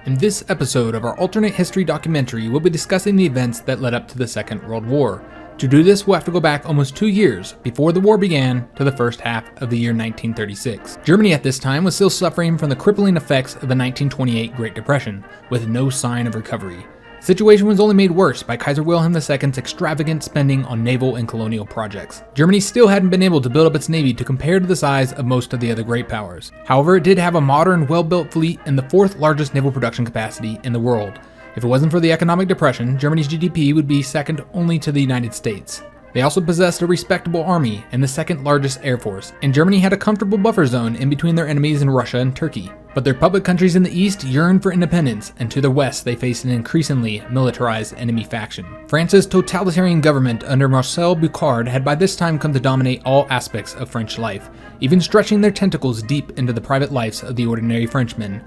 In this episode of our alternate history documentary, we'll be discussing the events that led up to the Second World War. To do this, we'll have to go back almost 2 years before the war began to the first half of the year 1936. Germany at this time was still suffering from the crippling effects of the 1928 Great Depression, with no sign of recovery. The situation was only made worse by Kaiser Wilhelm II's extravagant spending on naval and colonial projects. Germany still hadn't been able to build up its navy to compare to the size of most of the other great powers. However, it did have a modern, well-built fleet and the fourth largest naval production capacity in the world. If it wasn't for the economic depression, Germany's GDP would be second only to the United States. They also possessed a respectable army and the second largest air force, and Germany had a comfortable buffer zone in between their enemies in Russia and Turkey. But their puppet countries in the east yearned for independence, and to the west they faced an increasingly militarized enemy faction. France's totalitarian government under Marcel Boucard had by this time come to dominate all aspects of French life, even stretching their tentacles deep into the private lives of the ordinary Frenchmen.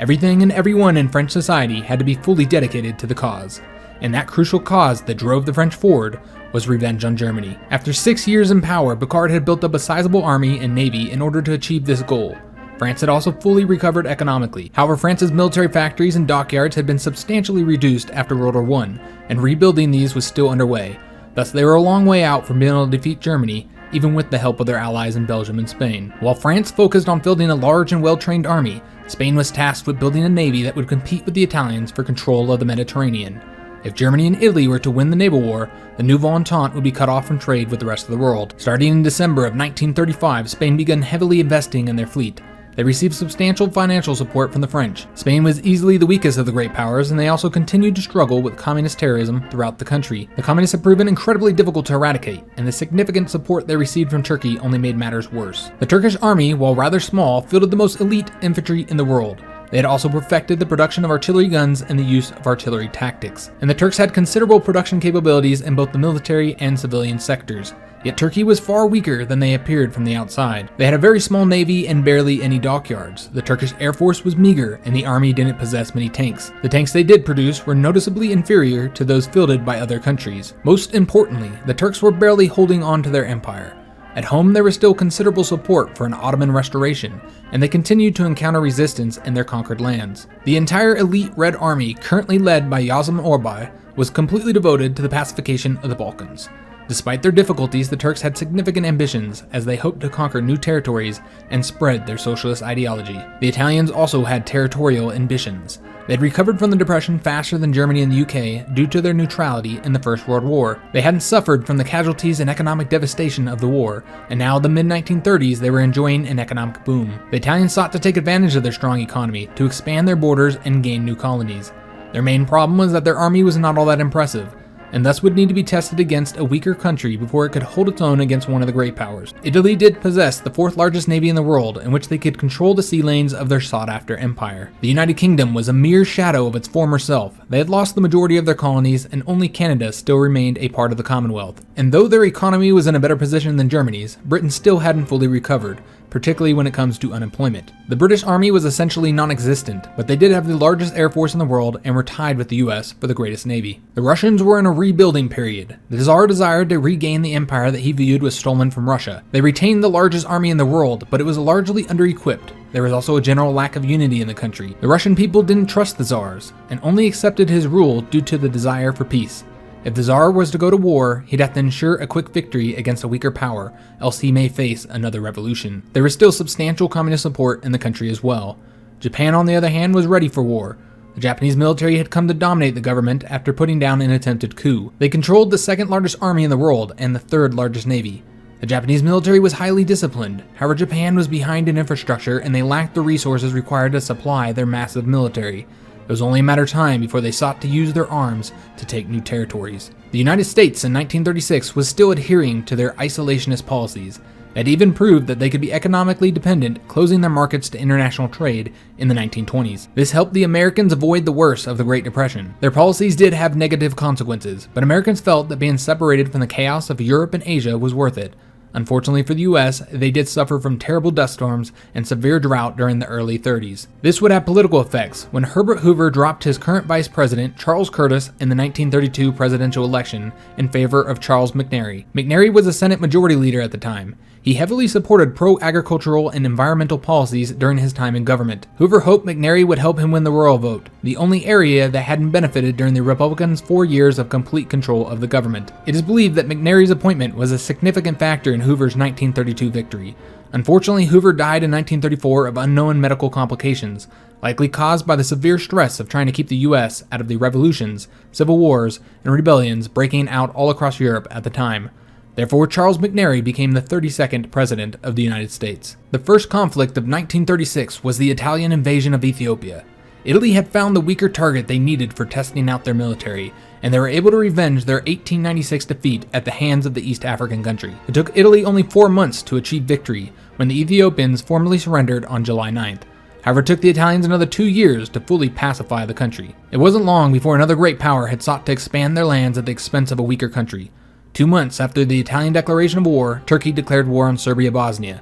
Everything and everyone in French society had to be fully dedicated to the cause, and that crucial cause that drove the French forward was revenge on Germany. After 6 years in power, Boucard had built up a sizable army and navy in order to achieve this goal. France had also fully recovered economically. However, France's military factories and dockyards had been substantially reduced after World War I, and rebuilding these was still underway. Thus, they were a long way out from being able to defeat Germany, even with the help of their allies in Belgium and Spain. While France focused on building a large and well-trained army, Spain was tasked with building a navy that would compete with the Italians for control of the Mediterranean. If Germany and Italy were to win the naval war, the Nouveau Entente would be cut off from trade with the rest of the world. Starting in December of 1935, Spain began heavily investing in their fleet. They received substantial financial support from the French. Spain was easily the weakest of the great powers, and they also continued to struggle with communist terrorism throughout the country. The communists had proven incredibly difficult to eradicate, and the significant support they received from Turkey only made matters worse. The Turkish army, while rather small, fielded the most elite infantry in the world. They had also perfected the production of artillery guns and the use of artillery tactics. And the Turks had considerable production capabilities in both the military and civilian sectors. Yet Turkey was far weaker than they appeared from the outside. They had a very small navy and barely any dockyards. The Turkish air force was meager, and the army didn't possess many tanks. The tanks they did produce were noticeably inferior to those fielded by other countries. Most importantly, the Turks were barely holding on to their empire. At home, there was still considerable support for an Ottoman restoration, and they continued to encounter resistance in their conquered lands. The entire elite Red Army, currently led by Yazım Orbay, was completely devoted to the pacification of the Balkans. Despite their difficulties, the Turks had significant ambitions as they hoped to conquer new territories and spread their socialist ideology. The Italians also had territorial ambitions. They had recovered from the Depression faster than Germany and the UK due to their neutrality in the First World War. They hadn't suffered from the casualties and economic devastation of the war, and now in the mid-1930s they were enjoying an economic boom. The Italians sought to take advantage of their strong economy to expand their borders and gain new colonies. Their main problem was that their army was not all that impressive, and thus would need to be tested against a weaker country before it could hold its own against one of the great powers. Italy did possess the fourth largest navy in the world, in which they could control the sea lanes of their sought-after empire. The United Kingdom was a mere shadow of its former self. They had lost the majority of their colonies, and only Canada still remained a part of the Commonwealth. And though their economy was in a better position than Germany's, Britain still hadn't fully recovered, particularly when it comes to unemployment. The British Army was essentially non-existent, but they did have the largest air force in the world and were tied with the US for the greatest navy. The Russians were in a rebuilding period. The Tsar desired to regain the empire that he viewed was stolen from Russia. They retained the largest army in the world, but it was largely under-equipped. There was also a general lack of unity in the country. The Russian people didn't trust the Tsars, and only accepted his rule due to the desire for peace. If the Tsar was to go to war, he'd have to ensure a quick victory against a weaker power, else he may face another revolution. There was still substantial communist support in the country as well. Japan, on the other hand, was ready for war. The Japanese military had come to dominate the government after putting down an attempted coup. They controlled the second largest army in the world and the third largest navy. The Japanese military was highly disciplined. However, Japan was behind in infrastructure and they lacked the resources required to supply their massive military. It was only a matter of time before they sought to use their arms to take new territories. The United States in 1936 was still adhering to their isolationist policies. It even proved that they could be economically dependent, closing their markets to international trade in the 1920s. This helped the Americans avoid the worst of the Great Depression. Their policies did have negative consequences, but Americans felt that being separated from the chaos of Europe and Asia was worth it. Unfortunately for the US, they did suffer from terrible dust storms and severe drought during the early 30s. This would have political effects when Herbert Hoover dropped his current vice president, Charles Curtis, in the 1932 presidential election in favor of Charles McNary. McNary was a Senate Majority Leader at the time. He heavily supported pro-agricultural and environmental policies during his time in government. Hoover hoped McNary would help him win the royal vote, the only area that hadn't benefited during the Republicans' 4 years of complete control of the government. It is believed that McNary's appointment was a significant factor in Hoover's 1932 victory. Unfortunately, Hoover died in 1934 of unknown medical complications, likely caused by the severe stress of trying to keep the U.S. out of the revolutions, civil wars, and rebellions breaking out all across Europe at the time. Therefore, Charles McNary became the 32nd President of the United States. The first conflict of 1936 was the Italian invasion of Ethiopia. Italy had found the weaker target they needed for testing out their military, and they were able to revenge their 1896 defeat at the hands of the East African country. It took Italy only 4 months to achieve victory when the Ethiopians formally surrendered on July 9th. However, it took the Italians another 2 years to fully pacify the country. It wasn't long before another great power had sought to expand their lands at the expense of a weaker country. 2 months after the Italian declaration of war, Turkey declared war on Serbia-Bosnia.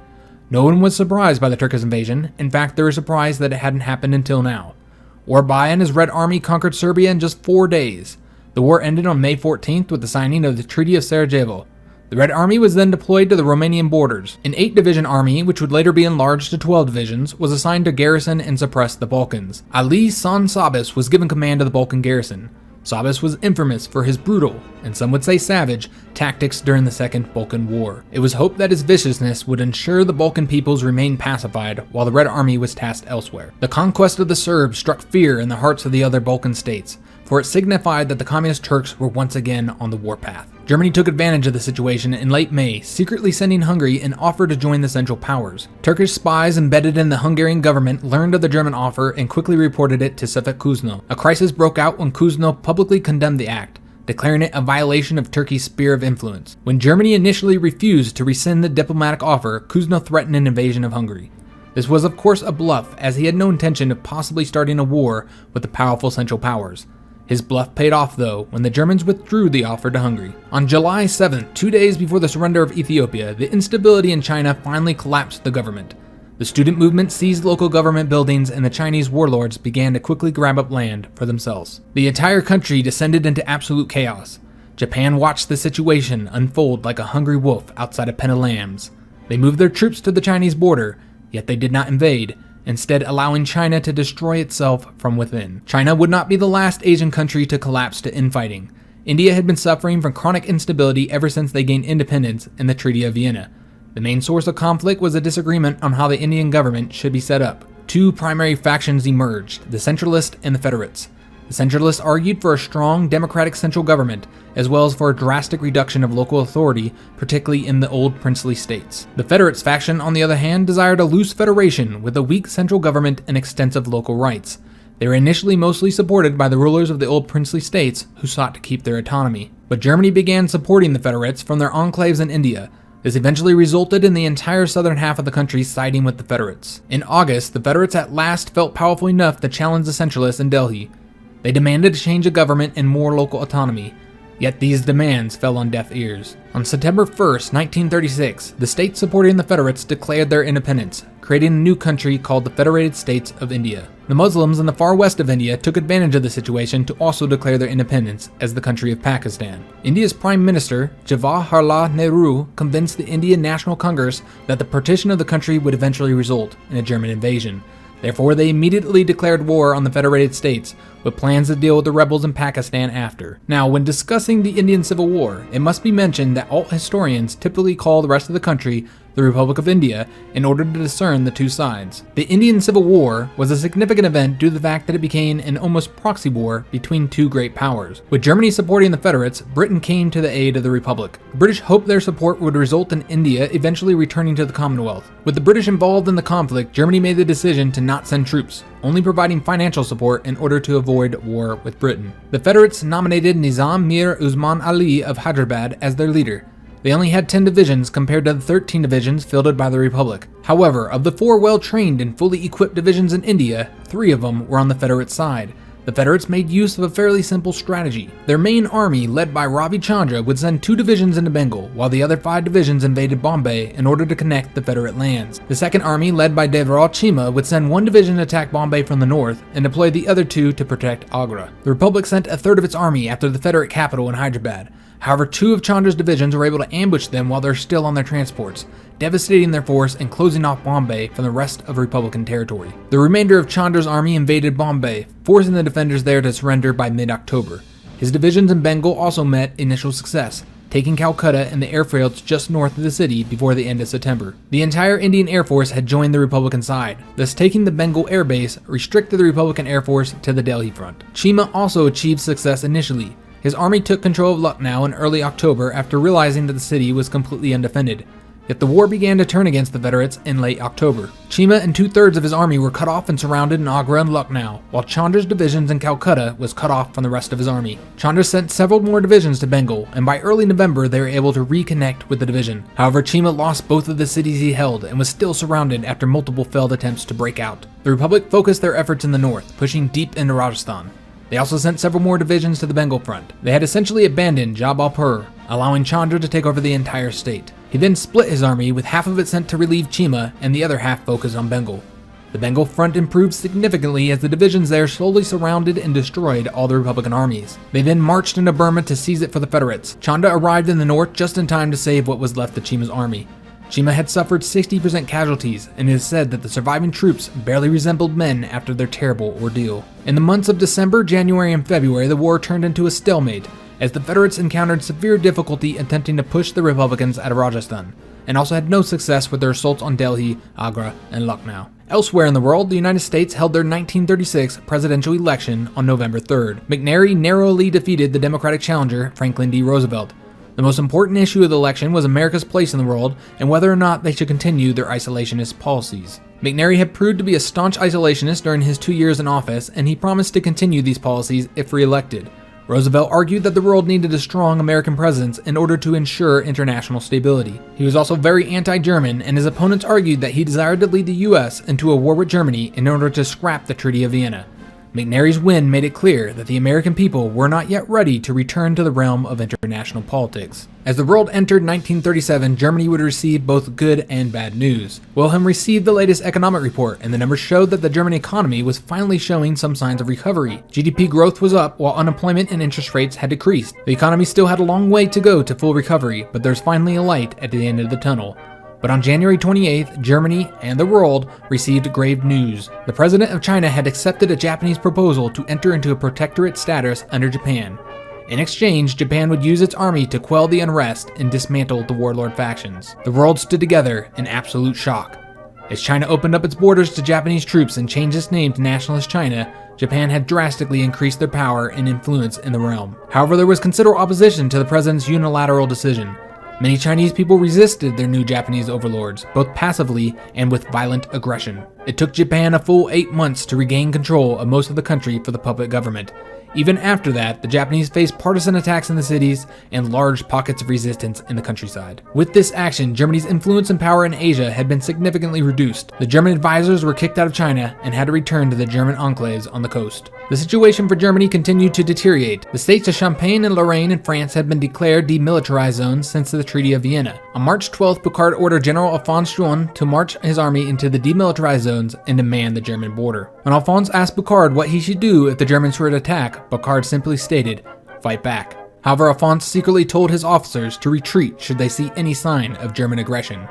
No one was surprised by the Turkish invasion. In fact, they were surprised that it hadn't happened until now. Orbay and his Red Army conquered Serbia in just 4 days. The war ended on May 14th with the signing of the Treaty of Sarajevo. The Red Army was then deployed to the Romanian borders. An 8-division army, which would later be enlarged to 12 divisions, was assigned to garrison and suppress the Balkans. Ali San Sabas was given command of the Balkan garrison. Sabas was infamous for his brutal, and some would say savage, tactics during the Second Balkan War. It was hoped that his viciousness would ensure the Balkan peoples remained pacified while the Red Army was tasked elsewhere. The conquest of the Serbs struck fear in the hearts of the other Balkan states, for it signified that the Communist Turks were once again on the warpath. Germany took advantage of the situation in late May, secretly sending Hungary an offer to join the Central Powers. Turkish spies embedded in the Hungarian government learned of the German offer and quickly reported it to Şevket Kuzno. A crisis broke out when Kuzno publicly condemned the act, declaring it a violation of Turkey's sphere of influence. When Germany initially refused to rescind the diplomatic offer, Kuzno threatened an invasion of Hungary. This was of course a bluff, as he had no intention of possibly starting a war with the powerful Central Powers. His bluff paid off though, when the Germans withdrew the offer to Hungary. On July 7th, 2 days before the surrender of Ethiopia, the instability in China finally collapsed the government. The student movement seized local government buildings and the Chinese warlords began to quickly grab up land for themselves. The entire country descended into absolute chaos. Japan watched the situation unfold like a hungry wolf outside a pen of lambs. They moved their troops to the Chinese border, yet they did not invade, instead allowing China to destroy itself from within. China would not be the last Asian country to collapse to infighting. India had been suffering from chronic instability ever since they gained independence in the Treaty of Vienna. The main source of conflict was a disagreement on how the Indian government should be set up. 2 primary factions emerged, the Centralists and the Federates. The Centralists argued for a strong democratic central government, as well as for a drastic reduction of local authority, particularly in the old princely states. The Federates faction, on the other hand, desired a loose federation with a weak central government and extensive local rights. They were initially mostly supported by the rulers of the old princely states, who sought to keep their autonomy. But Germany began supporting the Federates from their enclaves in India. This eventually resulted in the entire southern half of the country siding with the Federates. In August, the Federates at last felt powerful enough to challenge the Centralists in Delhi. They demanded a change of government and more local autonomy, yet these demands fell on deaf ears. On September 1st, 1936, the states supporting the Federates declared their independence, creating a new country called the Federated States of India. The Muslims in the far west of India took advantage of the situation to also declare their independence as the country of Pakistan. India's Prime Minister, Jawaharlal Nehru, convinced the Indian National Congress that the partition of the country would eventually result in a German invasion. Therefore, they immediately declared war on the Federated States, with plans to deal with the rebels in Pakistan after. Now, when discussing the Indian Civil War, it must be mentioned that alt historians typically call the rest of the country the Republic of India in order to discern the two sides. The Indian Civil War was a significant event due to the fact that it became an almost proxy war between two great powers. With Germany supporting the Federates, Britain came to the aid of the Republic. The British hoped their support would result in India eventually returning to the Commonwealth. With the British involved in the conflict, Germany made the decision to not send troops, only providing financial support in order to avoid war with Britain. The Federates nominated Nizam Mir Usman Ali of Hyderabad as their leader. They only had 10 divisions compared to the 13 divisions fielded by the Republic. However, of the 4 well-trained and fully equipped divisions in India, 3 of them were on the Federate side. The Federates made use of a fairly simple strategy. Their main army, led by Ravi Chandra, would send 2 divisions into Bengal, while the other 5 divisions invaded Bombay in order to connect the Federate lands. The second army, led by Devraj Chima, would send 1 division to attack Bombay from the north, and deploy the other 2 to protect Agra. The Republic sent a third of its army after the Federate capital in Hyderabad. However, two of Chandra's divisions were able to ambush them while they're still on their transports, devastating their force and closing off Bombay from the rest of Republican territory. The remainder of Chandra's army invaded Bombay, forcing the defenders there to surrender by mid-October. His divisions in Bengal also met initial success, taking Calcutta and the airfields just north of the city before the end of September. The entire Indian Air Force had joined the Republican side, thus taking the Bengal Air Base restricted the Republican Air Force to the Delhi front. Cheema also achieved success initially. His army took control of Lucknow in early October after realizing that the city was completely undefended. Yet the war began to turn against the Federates in late October. Cheema and 2/3 of his army were cut off and surrounded in Agra and Lucknow, while Chandra's divisions in Calcutta was cut off from the rest of his army. Chandra sent several more divisions to Bengal, and by early November they were able to reconnect with the division. However, Cheema lost both of the cities he held and was still surrounded after multiple failed attempts to break out. The Republic focused their efforts in the north, pushing deep into Rajasthan. They also sent several more divisions to the Bengal front. They had essentially abandoned Jabalpur, allowing Chandra to take over the entire state. He then split his army, with half of it sent to relieve Cheema and the other half focused on Bengal. The Bengal front improved significantly as the divisions there slowly surrounded and destroyed all the Republican armies. They then marched into Burma to seize it for the Federates. Chandra arrived in the north just in time to save what was left of Cheema's army. Cheema had suffered 60% casualties, and it is said that the surviving troops barely resembled men after their terrible ordeal. In the months of December, January, and February, the war turned into a stalemate, as the Federates encountered severe difficulty attempting to push the Republicans out of Rajasthan, and also had no success with their assaults on Delhi, Agra, and Lucknow. Elsewhere in the world, the United States held their 1936 presidential election on November 3rd. McNary narrowly defeated the Democratic challenger, Franklin D. Roosevelt. The most important issue of the election was America's place in the world and whether or not they should continue their isolationist policies. McNary had proved to be a staunch isolationist during his 2 years in office, and he promised to continue these policies if re-elected. Roosevelt argued that the world needed a strong American presence in order to ensure international stability. He was also very anti-German, and his opponents argued that he desired to lead the US into a war with Germany in order to scrap the Treaty of Vienna. McNary's win made it clear that the American people were not yet ready to return to the realm of international politics. As the world entered 1937, Germany would receive both good and bad news. Wilhelm received the latest economic report, and the numbers showed that the German economy was finally showing some signs of recovery. GDP growth was up, while unemployment and interest rates had decreased. The economy still had a long way to go to full recovery, but there's finally a light at the end of the tunnel. But on January 28th, Germany and the world received grave news. The president of China had accepted a Japanese proposal to enter into a protectorate status under Japan. In exchange, Japan would use its army to quell the unrest and dismantle the warlord factions. The world stood together in absolute shock. As China opened up its borders to Japanese troops and changed its name to Nationalist China, Japan had drastically increased their power and influence in the realm. However, there was considerable opposition to the president's unilateral decision. Many Chinese people resisted their new Japanese overlords, both passively and with violent aggression. It took Japan a full 8 months to regain control of most of the country for the puppet government. Even after that, the Japanese faced partisan attacks in the cities and large pockets of resistance in the countryside. With this action, Germany's influence and power in Asia had been significantly reduced. The German advisors were kicked out of China and had to return to the German enclaves on the coast. The situation for Germany continued to deteriorate. The states of Champagne and Lorraine in France had been declared demilitarized zones since the Treaty of Vienna. On March 12th, Picard ordered General Alphonse Shaun to march his army into the demilitarized zones and to man the German border. When Alphonse asked Picard what he should do if the Germans were to attack, Picard simply stated, "Fight back." However, Alphonse secretly told his officers to retreat should they see any sign of German aggression.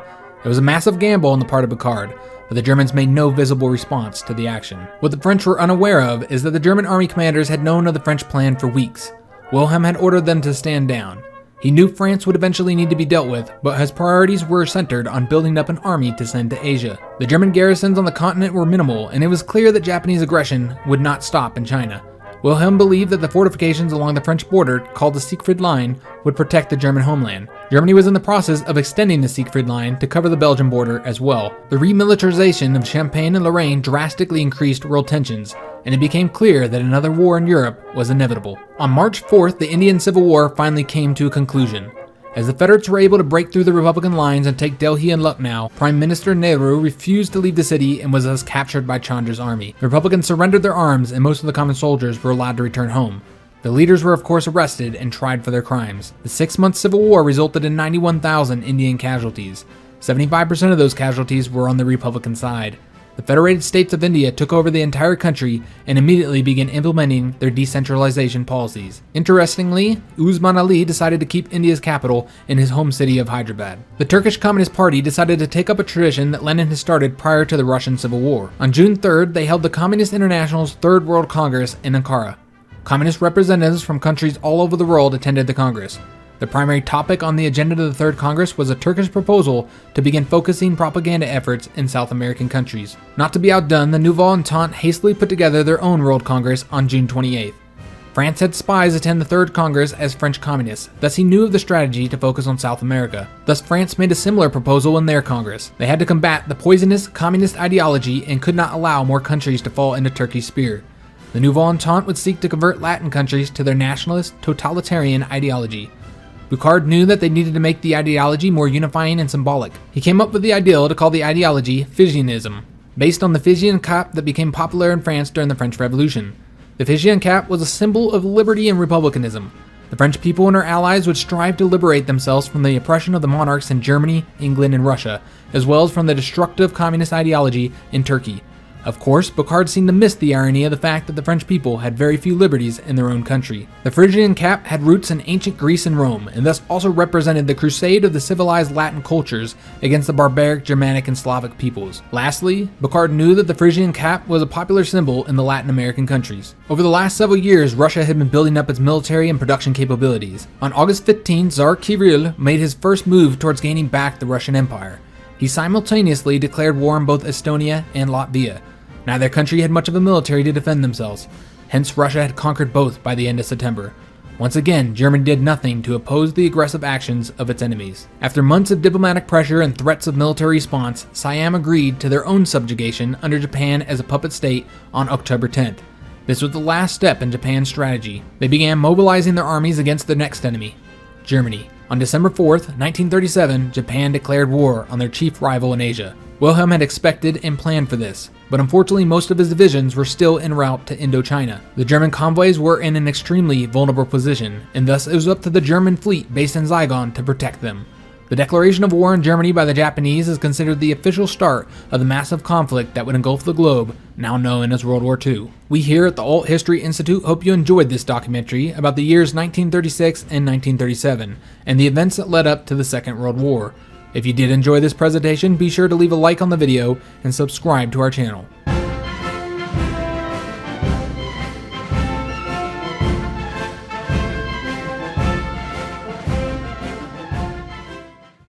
It was a massive gamble on the part of Picard, but the Germans made no visible response to the action. What the French were unaware of is that the German army commanders had known of the French plan for weeks. Wilhelm had ordered them to stand down. He knew France would eventually need to be dealt with, but his priorities were centered on building up an army to send to Asia. The German garrisons on the continent were minimal, and it was clear that Japanese aggression would not stop in China. Wilhelm believed that the fortifications along the French border, called the Siegfried Line, would protect the German homeland. Germany was in the process of extending the Siegfried Line to cover the Belgian border as well. The remilitarization of Champagne and Lorraine drastically increased world tensions, and it became clear that another war in Europe was inevitable. On March 4th, the Indian Civil War finally came to a conclusion. As the Federates were able to break through the Republican lines and take Delhi and Lucknow, Prime Minister Nehru refused to leave the city and was thus captured by Chandra's army. The Republicans surrendered their arms and most of the common soldiers were allowed to return home. The leaders were of course arrested and tried for their crimes. The 6-month civil war resulted in 91,000 Indian casualties. 75% of those casualties were on the Republican side. the Federated States of India took over the entire country and immediately began implementing their decentralization policies. Interestingly, Usman Ali decided to keep India's capital in his home city of Hyderabad. The Turkish Communist Party decided to take up a tradition that Lenin had started prior to the Russian Civil War. On June 3rd, they held the Communist International's Third World Congress in Ankara. Communist representatives from countries all over the world attended the Congress. The primary topic on the agenda of the Third Congress was a Turkish proposal to begin focusing propaganda efforts in South American countries. Not to be outdone, the Nouveau Entente hastily put together their own World Congress on June 28th. France had spies attend the Third Congress as French communists, thus he knew of the strategy to focus on South America. Thus France made a similar proposal in their Congress. They had to combat the poisonous communist ideology and could not allow more countries to fall into Turkey's spear. The Nouveau Entente would seek to convert Latin countries to their nationalist, totalitarian ideology. Boucard knew that they needed to make the ideology more unifying and symbolic. He came up with the ideal to call the ideology Fijianism, based on the Fijian cap that became popular in France during the French Revolution. The Fijian cap was a symbol of liberty and republicanism. The French people and their allies would strive to liberate themselves from the oppression of the monarchs in Germany, England, and Russia, as well as from the destructive communist ideology in Turkey. Of course, Boucard seemed to miss the irony of the fact that the French people had very few liberties in their own country. The Phrygian cap had roots in ancient Greece and Rome, and thus also represented the crusade of the civilized Latin cultures against the barbaric Germanic and Slavic peoples. Lastly, Boucard knew that the Phrygian cap was a popular symbol in the Latin American countries. Over the last several years, Russia had been building up its military and production capabilities. On August 15, Tsar Kirill made his first move towards gaining back the Russian Empire. He simultaneously declared war on both Estonia and Latvia. Neither country had much of a military to defend themselves, hence Russia had conquered both by the end of September. Once again, Germany did nothing to oppose the aggressive actions of its enemies. After months of diplomatic pressure and threats of military response, Siam agreed to their own subjugation under Japan as a puppet state on October 10th. This was the last step in Japan's strategy. They began mobilizing their armies against their next enemy, Germany. On December 4th, 1937, Japan declared war on their chief rival in Asia. Wilhelm had expected and planned for this, but unfortunately most of his divisions were still en route to Indochina. The German convoys were in an extremely vulnerable position, and thus it was up to the German fleet based in Saigon to protect them. The declaration of war on Germany by the Japanese is considered the official start of the massive conflict that would engulf the globe, now known as World War II. We here at the Alt History Institute hope you enjoyed this documentary about the years 1936 and 1937, and the events that led up to the Second World War. If you did enjoy this presentation, be sure to leave a like on the video and subscribe to our channel.